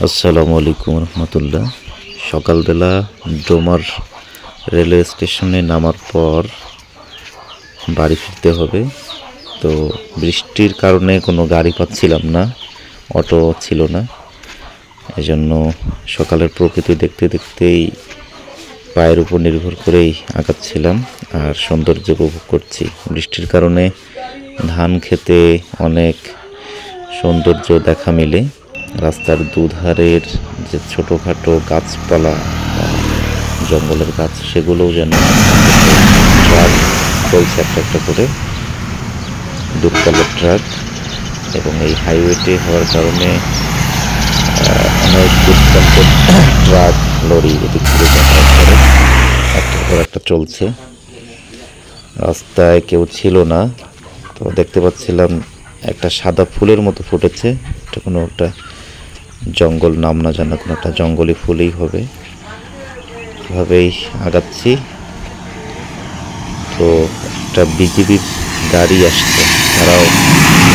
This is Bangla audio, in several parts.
আসসালামু আলাইকুম রহমতুল্লাহ। সকালবেলা ডোমার রেলওয়ে স্টেশনে নামার পর বাড়ি ফিরতে হবে। তো বৃষ্টির কারণে কোনো গাড়ি পাচ্ছিলাম না, অটো ছিল না। এজন্য সকালের প্রকৃতি দেখতে দেখতেই পায়ের উপর নির্ভর করেই আগাচ্ছিলাম আর সৌন্দর্য উপভোগ করছি। বৃষ্টির কারণে ধান খেতে অনেক সৌন্দর্য দেখা মিলে। রাস্তার দুধারের যে ছোটোখাটো গাছপালা, জঙ্গলের গাছ, সেগুলোও যেন ট্রাক চলছে একটা একটা করে, দূরপাল্লার ট্রাক। এবং এই হাইওয়েতে হওয়ার কারণে অনেক দূরপাল্লার ট্রাক, লরি এদিক থেকে যাতায়াত করে, একটার পর একটা চলছে। রাস্তায় কেউ ছিল না। তো দেখতে পাচ্ছিলাম একটা সাদা ফুলের মতো ফুটেছে। এটা কোনো একটা জঙ্গল, নাম না জানা কোনো একটা জঙ্গলি ফুলই হবে। এভাবেই আগাচ্ছি। তো একটা বিজিবির গাড়ি আসছে, তারাও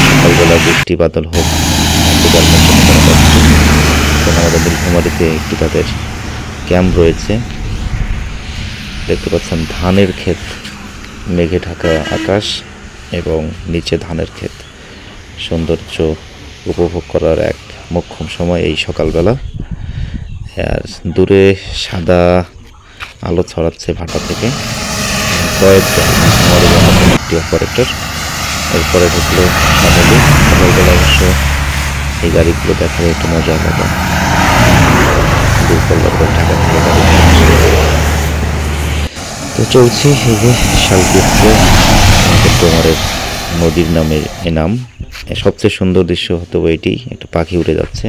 সকালবেলা বৃষ্টি বাদল হোক এবং আমাদের নীলফামারীতে একটি তাদের ক্যাম্প রয়েছে। দেখতে পাচ্ছেন ধানের ক্ষেত, মেঘে ঢাকা আকাশ এবং নিচে ধানের ক্ষেত। সৌন্দর্য উপভোগ করার এক মোক্ষম সময় এই সকালবেলা। আর দূরে সাদা আলো ছড়াচ্ছে ভাটা থেকে। কয়েকজন আমাদের অন্যতম একটি অপারেটর, এরপরে ঢুকলো ফ্যামিলি। সকালবেলা অবশ্য এই গাড়িগুলো দেখার একটু মজা আলাদা। দূরপাল্লার ঢাকা থেকে গাড়ি তো চলছি। এই যে শালকুপে আমাদের ডোমারের নদীর নামের এ নাম। সবচেয়ে সুন্দর দৃশ্য হতো এটি, একটা পাখি উড়ে যাচ্ছে।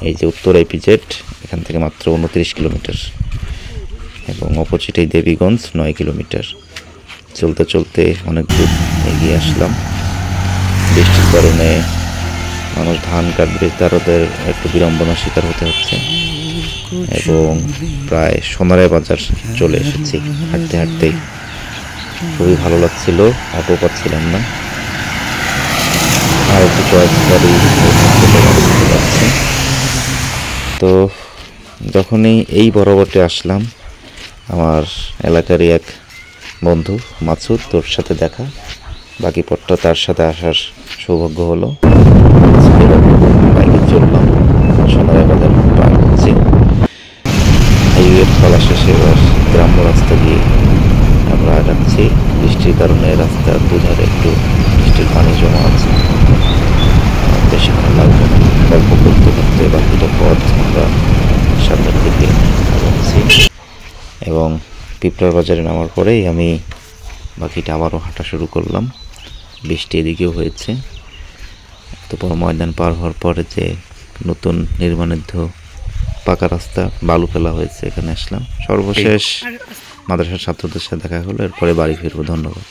এই যে উত্তর আইপিজেড, এখান থেকে মাত্র 29 কিলোমিটার এবং অপোজিটেই দেবীগঞ্জ 9 কিলোমিটার। চলতে চলতে অনেক দূর এগিয়ে আসলাম। বৃষ্টির কারণে মানুষ ধান কাটবে, তাদের একটু বিড়ম্বনার শিকার হতে হচ্ছে। এবং প্রায় সোনারে বাজার চলে এসেছি হাঁটতে হাঁটতেই। খুবই ভালো লাগছিল, অটো পাচ্ছিলাম না। আর একটু চয়েস গাড়ি যাচ্ছে। তো যখনই এই বরাবরটি আসলাম, আমার এলাকারই এক বন্ধু মাসুদ, তোর সাথে দেখা। বাকি পথটা তার সাথে আসার সৌভাগ্য হলো। বাইকে চললাম, সোনারা বাজার পার হচ্ছে। হাইওয়ের তলা শেষে এবার গ্রাম্য রাস্তা দিয়ে আমরা আগাচ্ছি। বৃষ্টির কারণে রাস্তার দুধারে একটু বৃষ্টির পানি জমা আছে, বেশ ভালো লাগবে না। গল্প করতে করতে বাকিটা পথ আমরা সামনের দিকে আগাচ্ছি। এবং পিঁপড়ার বাজারে নামার পরেই আমি বাকিটা আবারও হাঁটা শুরু করলাম। বৃষ্টি এদিকেও হয়েছে। তো বড় ময়দান পার হওয়ার পরে যে নতুন নির্মাণাধ পাকা রাস্তা, বালু ফেলা হয়েছে, এখানে আসলাম। সর্বশেষ মাদ্রাসার ছাত্রদের সাথে দেখা হলো, এরপরে বাড়ি ফিরবো। ধন্যবাদ।